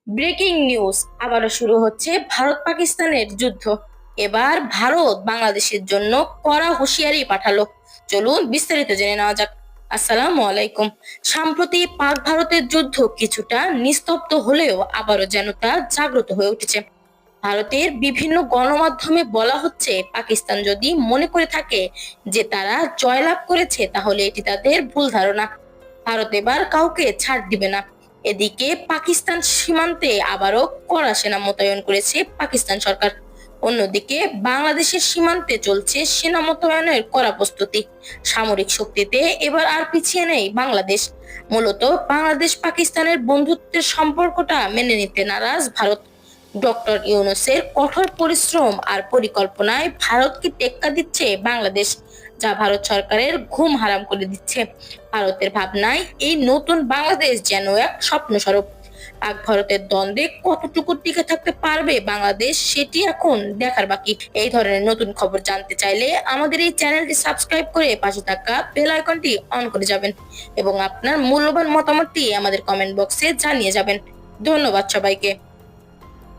Breaking news, আবারও শুরু হচ্ছে ভারত পাকিস্তানের যুদ্ধ। এবার ভারত বাংলাদেশের জন্য কড়া হুঁশিয়ারি পাঠালো। চলুন বিস্তারিত জেনে নেওয়া যাক। আসসালামু আলাইকুম। সম্প্রতি পাক ভারতের যুদ্ধ কিছুটা নিস্তব্ধ হলেও আবারও যেন তা জাগ্রত হয়ে উঠেছে। ভারতের বিভিন্ন গণমাধ্যমে বলা হচ্ছে, পাকিস্তান যদি মনে করে থাকে যে তারা জয়লাভ করেছে, তাহলে এটি তাদের ভুল ধারণা। ভারত এবার কাউকে ছাড় দিবে না। এদিকে পাকিস্তান সীমান্তে আবারও কড়া সেনা মোতায়েন করেছে পাকিস্তান সরকার। অন্যদিকে বাংলাদেশের সীমান্তে চলছে সেনা মোতায়েনের কড়া প্রস্তুতি। সামরিক শক্তিতে এবার আর পিছিয়ে নেই বাংলাদেশ। মূলত বাংলাদেশ পাকিস্তানের বন্ধুত্বের সম্পর্কটা মেনে নিতে নারাজ ভারত। ডক্টর ইউনূসের কঠোর পরিশ্রম আর পরিকল্পনায় ভারতকে টেক্কা দিচ্ছে বাংলাদেশ, যা ভারত সরকারের ঘুম হারাম করে দিচ্ছে। ভারতের ভাবনায় এই নতুন বাংলাদেশ যেন এক স্বপ্ন স্বরূপ। পাক ভারতের দ্বন্দ্বে কতটুকু টিকে থাকতে পারবে বাংলাদেশ, সেটি এখন দেখার বাকি। এই ধরনের নতুন খবর জানতে চাইলে আমাদের এই চ্যানেলটি সাবস্ক্রাইব করে পাশে থাকা বেল আইকনটি অন করে যাবেন এবং আপনার মূল্যবান মতামতটি আমাদের কমেন্ট বক্সে জানিয়ে যাবেন। ধন্যবাদ সবাইকে।